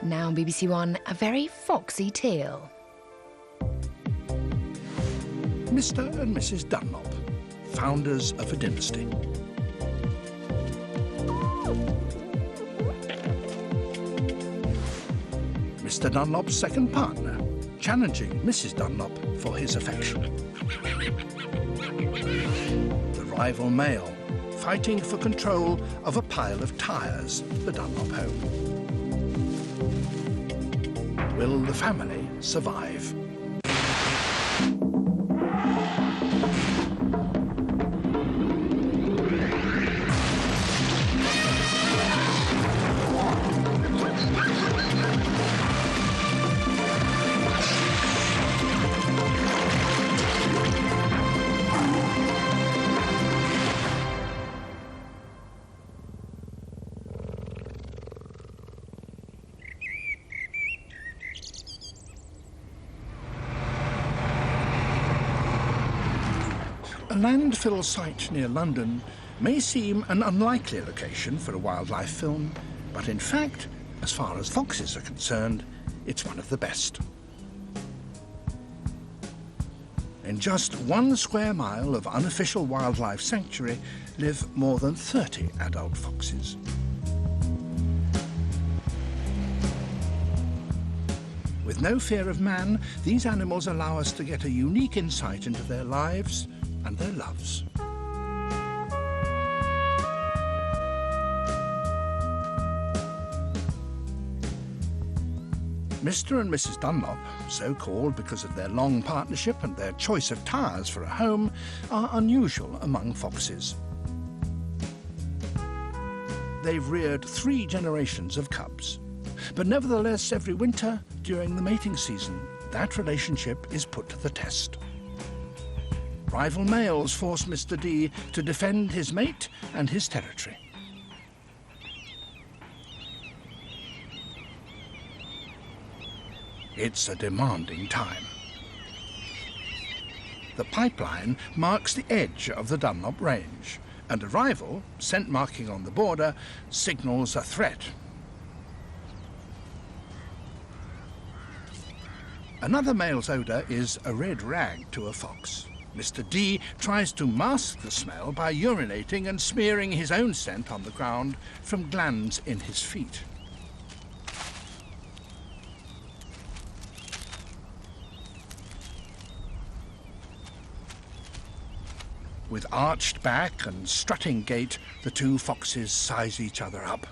Now on BBC One, a very foxy tale. Mr. and Mrs. Dunlop, founders of a dynasty. Mr. Dunlop's second partner, challenging Mrs. Dunlop for his affection. The rival male, fighting for control of a pile of tyres, the Dunlop home. Will the family survive? A landfill site near London may seem an unlikely location for a wildlife film, but in fact, as far as foxes are concerned, it's one of the best. In just 1 square mile of unofficial wildlife sanctuary live more than 30 adult foxes. With no fear of man, these animals allow us to get a unique insight into their lives and their loves. Mr. and Mrs. Dunlop, so called because of their long partnership and their choice of tyres for a home, are unusual among foxes. They've reared 3 generations of cubs, but nevertheless, every winter during the mating season, that relationship is put to the test. Rival males force Mr. D to defend his mate and his territory. It's a demanding time. The pipeline marks the edge of the Dunlop range, and a rival, scent marking on the border, signals a threat. Another male's odour is a red rag to a fox. Mr. D tries to mask the smell by urinating and smearing his own scent on the ground from glands in his feet. With arched back and strutting gait, the 2 foxes size each other up.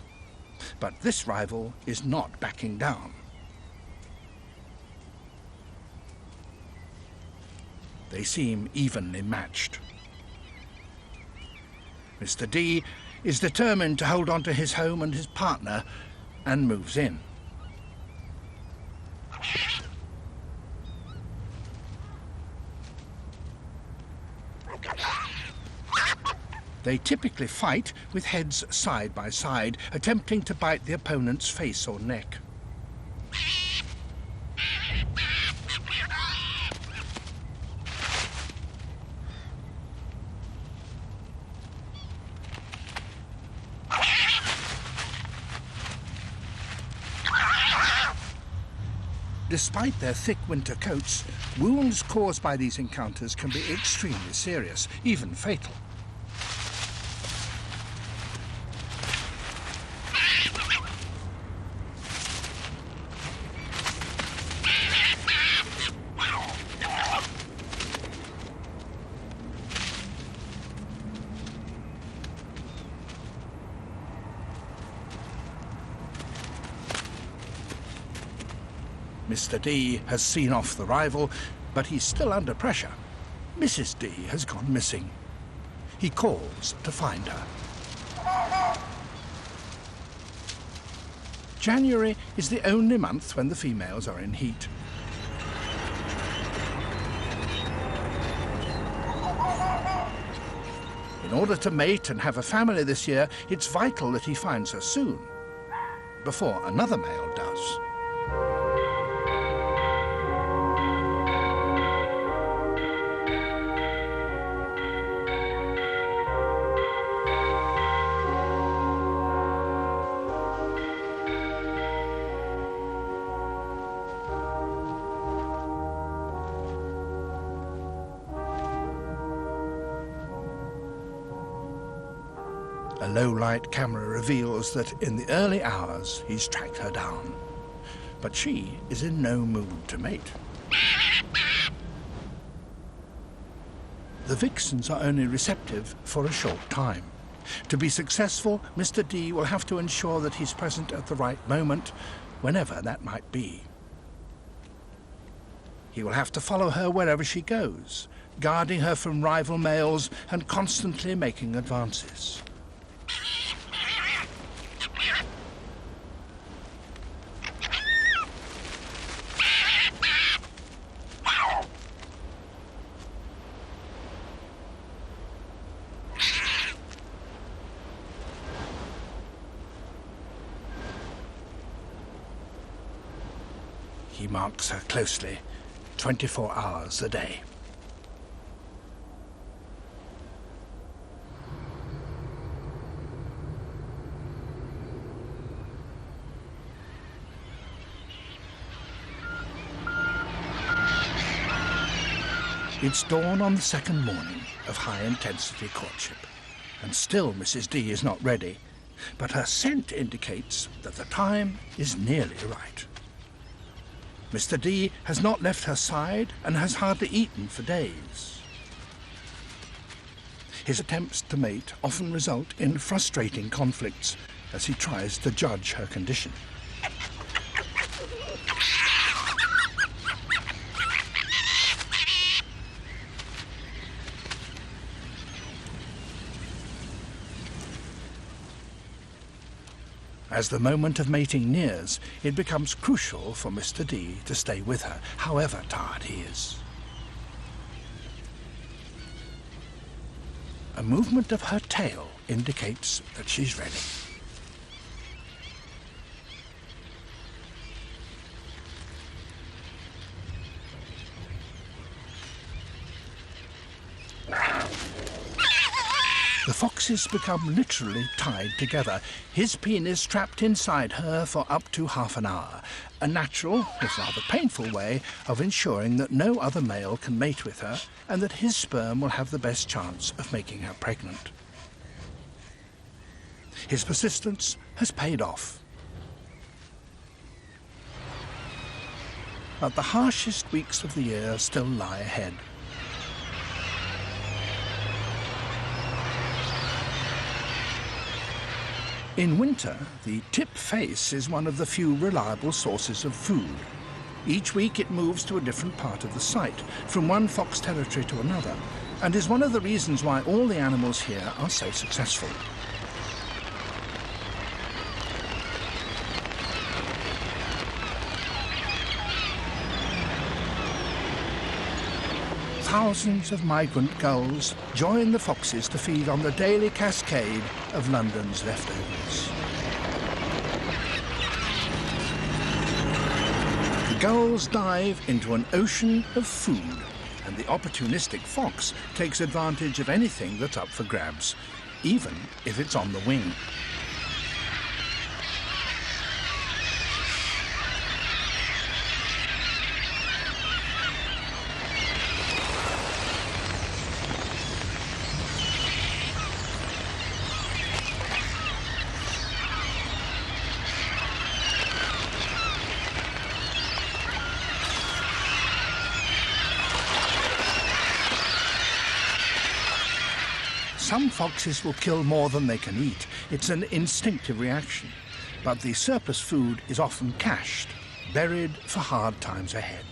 But this rival is not backing down. They seem evenly matched. Mr. D is determined to hold on to his home and his partner and moves in. They typically fight with heads side by side, attempting to bite the opponent's face or neck. Despite their thick winter coats, wounds caused by these encounters can be extremely serious, even fatal. Mr. D has seen off the rival, but he's still under pressure. Mrs. D has gone missing. He calls to find her. January is the only month when the females are in heat. In order to mate and have a family this year, it's vital that he finds her soon, before another male does. A low-light camera reveals that in the early hours he's tracked her down. But she is in no mood to mate. The vixens are only receptive for a short time. To be successful, Mr. D will have to ensure that he's present at the right moment, whenever that might be. He will have to follow her wherever she goes, guarding her from rival males and constantly making advances. He marks her closely, 24 hours a day. It's dawn on the second morning of high-intensity courtship, and still Mrs. D is not ready, but her scent indicates that the time is nearly right. Mr. D has not left her side and has hardly eaten for days. His attempts to mate often result in frustrating conflicts as he tries to judge her condition. As the moment of mating nears, it becomes crucial for Mr. D to stay with her, however tired he is. A movement of her tail indicates that she's ready. The foxes become literally tied together, his penis trapped inside her for up to half an hour, a natural, if rather painful way of ensuring that no other male can mate with her and that his sperm will have the best chance of making her pregnant. His persistence has paid off. But the harshest weeks of the year still lie ahead. In winter, the tip face is one of the few reliable sources of food. Each week it moves to a different part of the site, from one fox territory to another, and is one of the reasons why all the animals here are so successful. Thousands of migrant gulls join the foxes to feed on the daily cascade of London's leftovers. The gulls dive into an ocean of food, and the opportunistic fox takes advantage of anything that's up for grabs, even if it's on the wing. Some foxes will kill more than they can eat. It's an instinctive reaction. But the surplus food is often cached, buried for hard times ahead.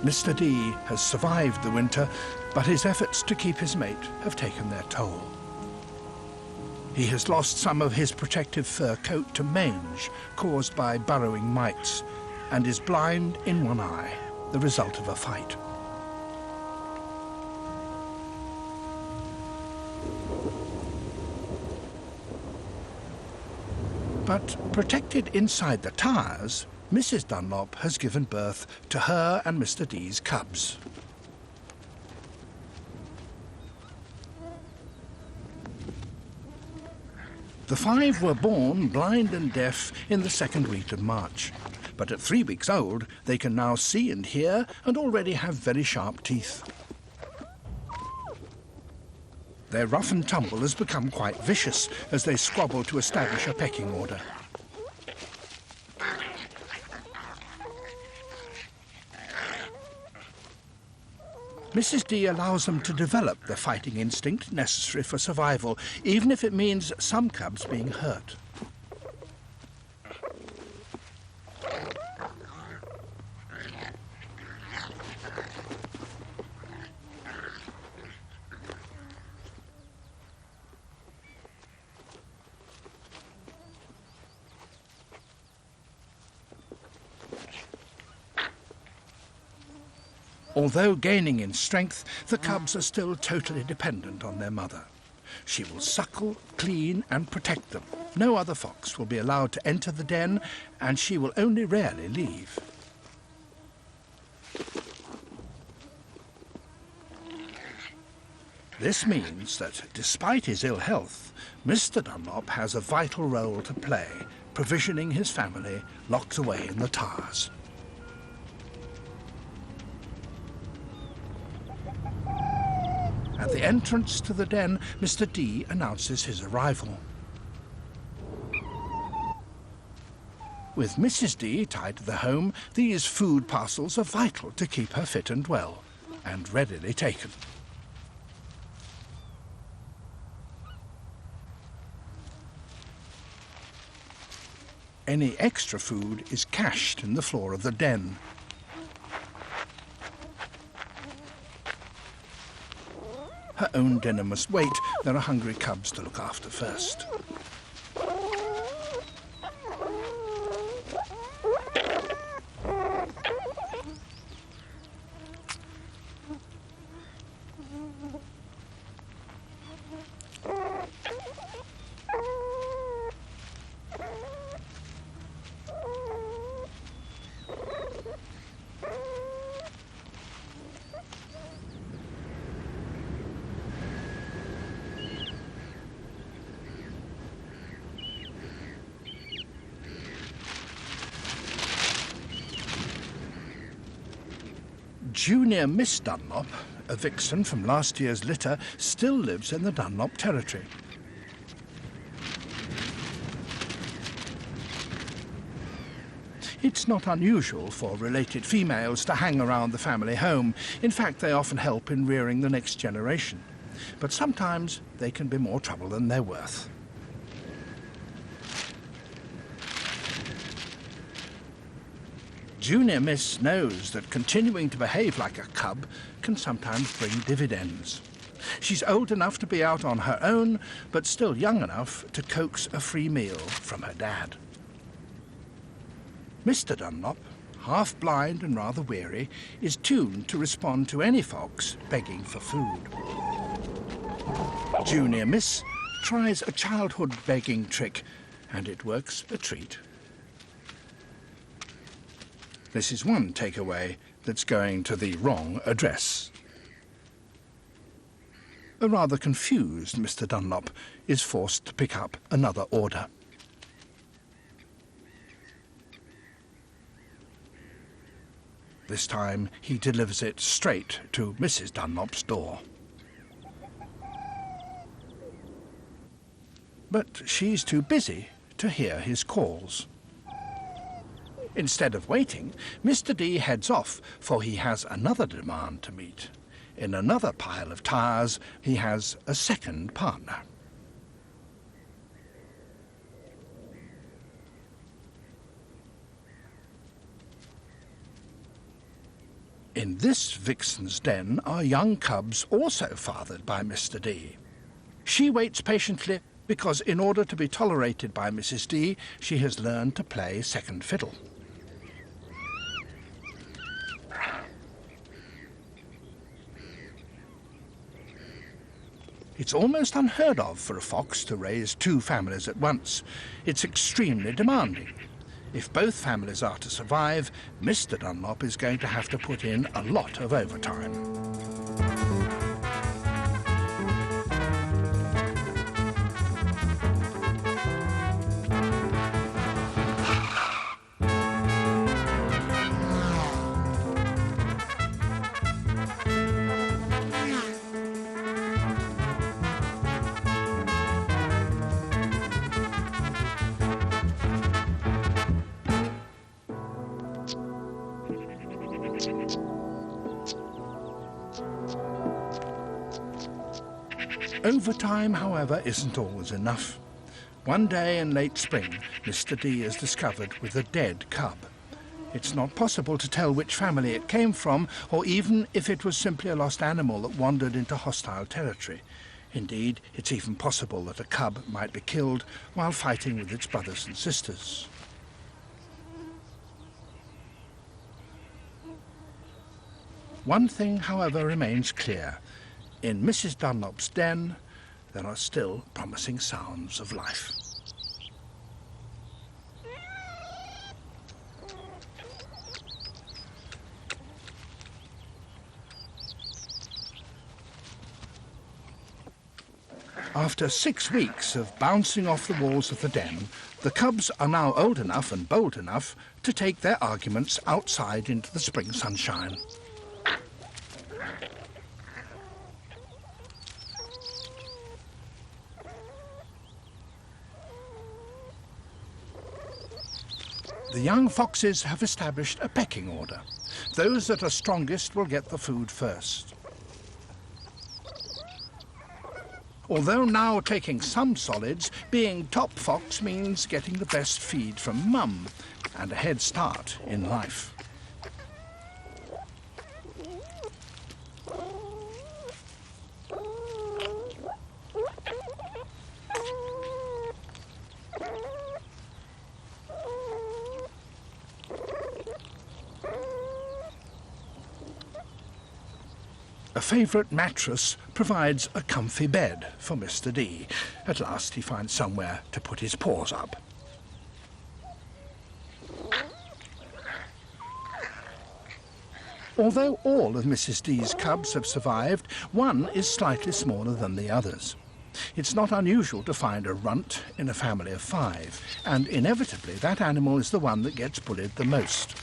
Mr. D has survived the winter, but his efforts to keep his mate have taken their toll. He has lost some of his protective fur coat to mange caused by burrowing mites, and is blind in one eye, the result of a fight. But protected inside the tyres, Mrs. Dunlop has given birth to her and Mr. D's cubs. The 5 were born blind and deaf in the second week of March, but at 3 weeks old they can now see and hear and already have very sharp teeth. Their rough and tumble has become quite vicious as they squabble to establish a pecking order. Mrs. D allows them to develop the fighting instinct necessary for survival, even if it means some cubs being hurt. Although gaining in strength, the cubs are still totally dependent on their mother. She will suckle, clean and protect them. No other fox will be allowed to enter the den, and she will only rarely leave. This means that, despite his ill health, Mr. Dunlop has a vital role to play, provisioning his family locked away in the tyres. At the entrance to the den, Mr. D announces his arrival. With Mrs. D tied to the home, these food parcels are vital to keep her fit and well, and readily taken. Any extra food is cached in the floor of the den. Her own dinner must wait. There are hungry cubs to look after first. Junior Miss Dunlop, a vixen from last year's litter, still lives in the Dunlop territory. It's not unusual for related females to hang around the family home. In fact, they often help in rearing the next generation. But sometimes they can be more trouble than they're worth. Junior Miss knows that continuing to behave like a cub can sometimes bring dividends. She's old enough to be out on her own, but still young enough to coax a free meal from her dad. Mr. Dunlop, half blind and rather weary, is tuned to respond to any fox begging for food. Junior Miss tries a childhood begging trick, and it works a treat. This is one takeaway that's going to the wrong address. A rather confused Mr. Dunlop is forced to pick up another order. This time he delivers it straight to Mrs. Dunlop's door. But she's too busy to hear his calls. Instead of waiting, Mr. D heads off, for he has another demand to meet. In another pile of tyres, he has a second partner. In this vixen's den are young cubs also fathered by Mr. D. She waits patiently because in order to be tolerated by Mrs. D, she has learned to play second fiddle. It's almost unheard of for a fox to raise two families at once. It's extremely demanding. If both families are to survive, Mr. Dunlop is going to have to put in a lot of overtime. Overtime, however, isn't always enough. One day in late spring, Mr. D is discovered with a dead cub. It's not possible to tell which family it came from, or even if it was simply a lost animal that wandered into hostile territory. Indeed, it's even possible that a cub might be killed while fighting with its brothers and sisters. One thing, however, remains clear. In Mrs. Dunlop's den, there are still promising sounds of life. After 6 weeks of bouncing off the walls of the den, the cubs are now old enough and bold enough to take their arguments outside into the spring sunshine. The young foxes have established a pecking order. Those that are strongest will get the food first. Although now taking some solids, being top fox means getting the best feed from mum and a head start in life. A favourite mattress provides a comfy bed for Mr. D. At last he finds somewhere to put his paws up. Although all of Mrs. D's cubs have survived, one is slightly smaller than the others. It's not unusual to find a runt in a family of 5, and inevitably that animal is the one that gets bullied the most.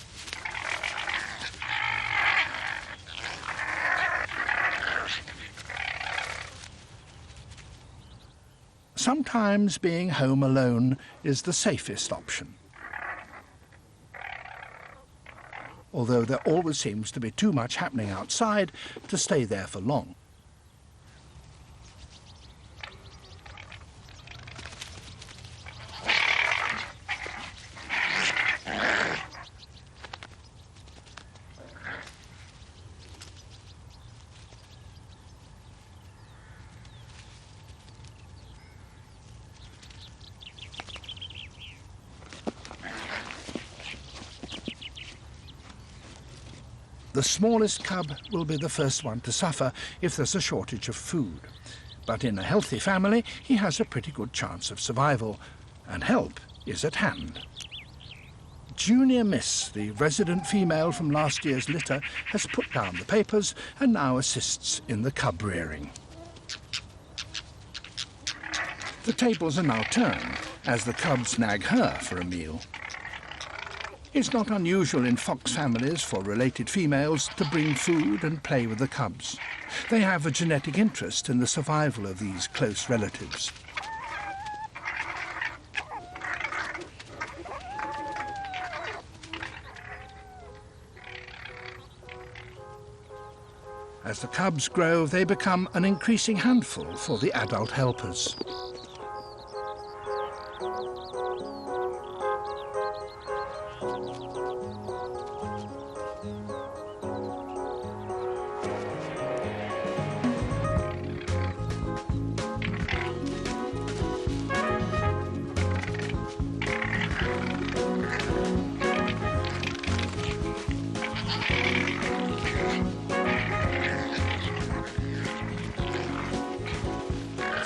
Sometimes being home alone is the safest option. Although there always seems to be too much happening outside to stay there for long. The smallest cub will be the first one to suffer if there's a shortage of food. But in a healthy family, he has a pretty good chance of survival, and help is at hand. Junior Miss, the resident female from last year's litter, has put down the papers and now assists in the cub rearing. The tables are now turned as the cubs nag her for a meal. It's not unusual in fox families for related females to bring food and play with the cubs. They have a genetic interest in the survival of these close relatives. As the cubs grow, they become an increasing handful for the adult helpers.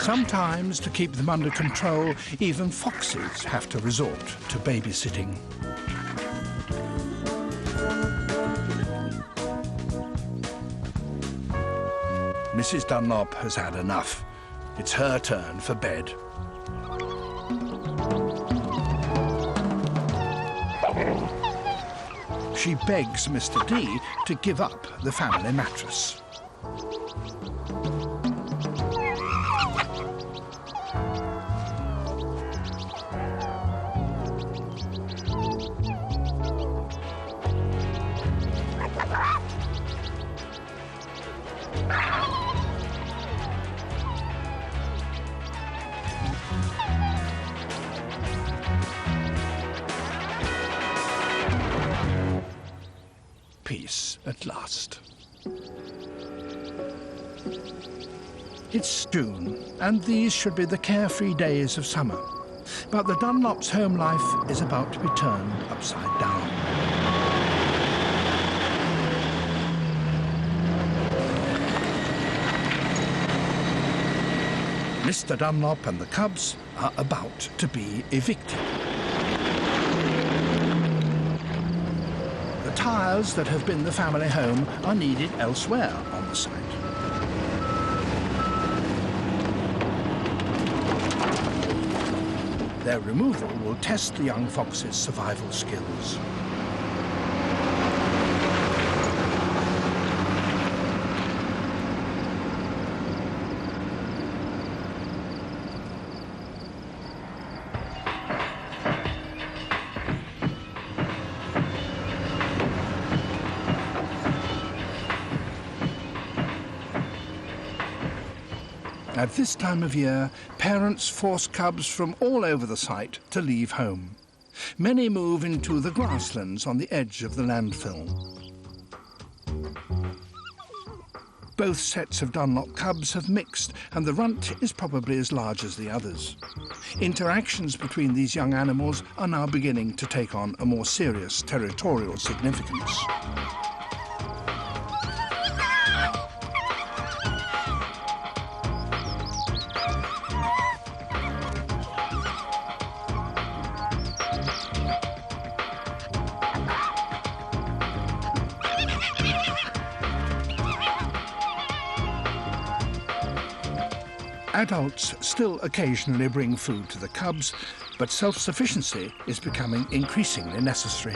Sometimes, to keep them under control, even foxes have to resort to babysitting. Mrs. Dunlop has had enough. It's her turn for bed. She begs Mr. D to give up the family mattress. Peace at last. It's June, and these should be the carefree days of summer. But the Dunlops' home life is about to be turned upside down. Mr. Dunlop and the cubs are about to be evicted. The tyres that have been the family home are needed elsewhere on the site. Their removal will test the young fox's survival skills. At this time of year, parents force cubs from all over the site to leave home. Many move into the grasslands on the edge of the landfill. Both sets of Dunlop cubs have mixed, and the runt is probably as large as the others. Interactions between these young animals are now beginning to take on a more serious territorial significance. Adults still occasionally bring food to the cubs, but self-sufficiency is becoming increasingly necessary.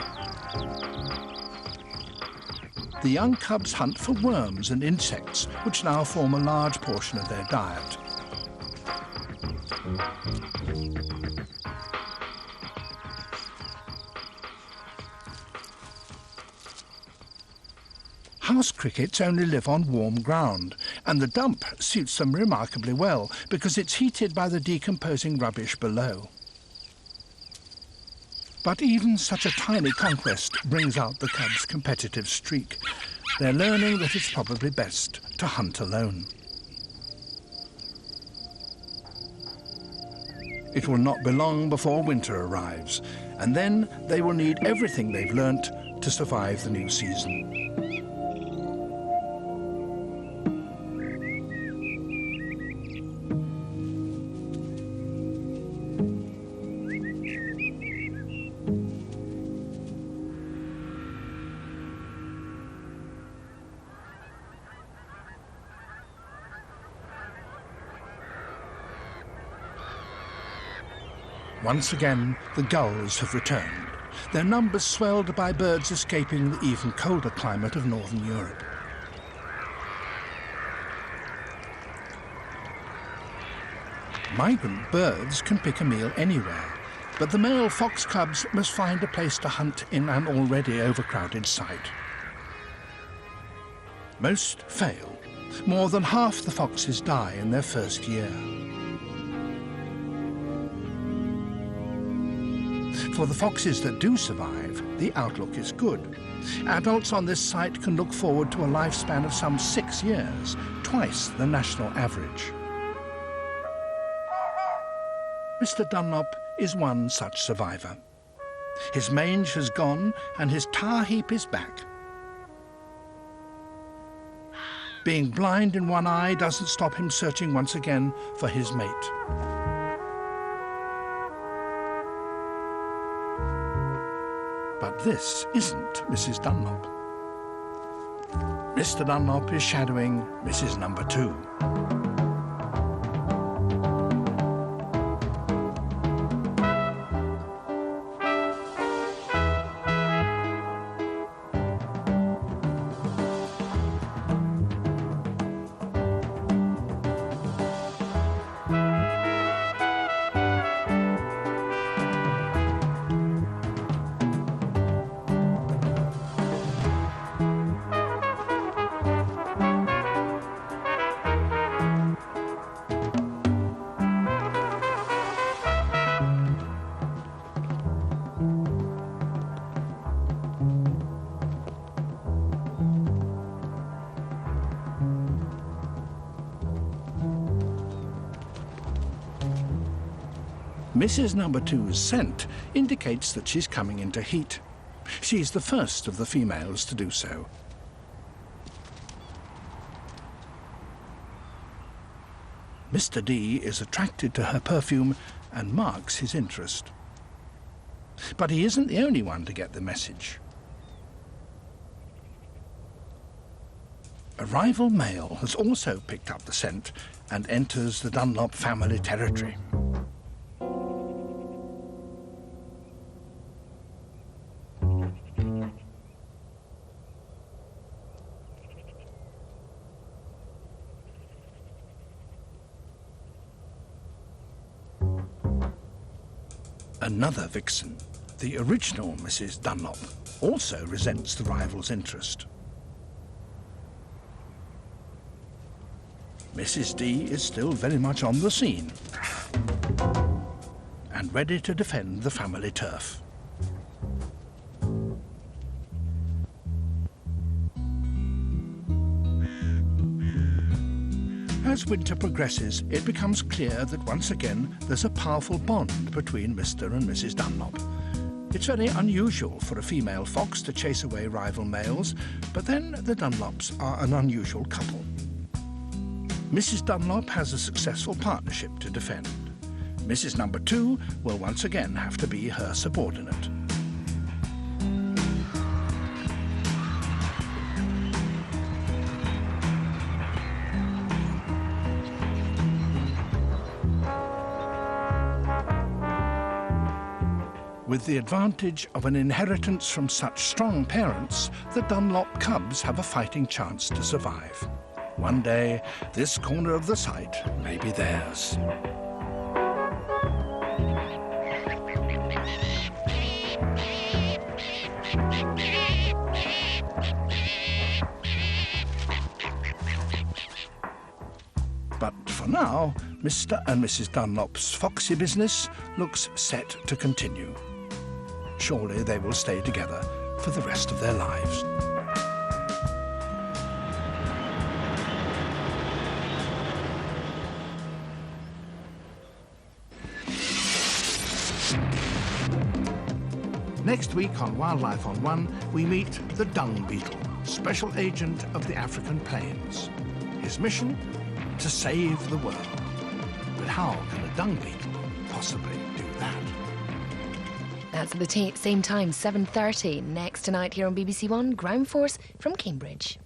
The young cubs hunt for worms and insects, which now form a large portion of their diet. House crickets only live on warm ground, and the dump suits them remarkably well because it's heated by the decomposing rubbish below. But even such a tiny conquest brings out the cubs' competitive streak. They're learning that it's probably best to hunt alone. It will not be long before winter arrives, and then they will need everything they've learnt to survive the new season. Once again, the gulls have returned, their numbers swelled by birds escaping the even colder climate of northern Europe. Migrant birds can pick a meal anywhere, but the male fox cubs must find a place to hunt in an already overcrowded site. Most fail. More than half the foxes die in their first year. For the foxes that do survive, the outlook is good. Adults on this site can look forward to a lifespan of some 6 years, twice the national average. Mr. Dunlop is one such survivor. His mange has gone and his tar heap is back. Being blind in one eye doesn't stop him searching once again for his mate. But this isn't Mrs. Dunlop. Mr. Dunlop is shadowing Mrs. Number 2. Mrs. Number 2's scent indicates that she's coming into heat. She's the first of the females to do so. Mr. D is attracted to her perfume and marks his interest. But he isn't the only one to get the message. A rival male has also picked up the scent and enters the Dunlop family territory. Another vixen, the original Mrs. Dunlop, also resents the rival's interest. Mrs. D is still very much on the scene and ready to defend the family turf. As winter progresses, it becomes clear that once again there's a powerful bond between Mr. and Mrs. Dunlop. It's very unusual for a female fox to chase away rival males, but then the Dunlops are an unusual couple. Mrs. Dunlop has a successful partnership to defend. Mrs. Number 2 will once again have to be her subordinate. With the advantage of an inheritance from such strong parents, the Dunlop cubs have a fighting chance to survive. One day, this corner of the site may be theirs. But for now, Mr. and Mrs. Dunlop's Foxy business looks set to continue. Surely they will stay together for the rest of their lives. Next week on Wildlife on One, we meet the dung beetle, special agent of the African plains. His mission? To save the world. But how can a dung beetle possibly do that? That's at the same time, 7:30, next tonight here on BBC One, Ground Force from Cambridge.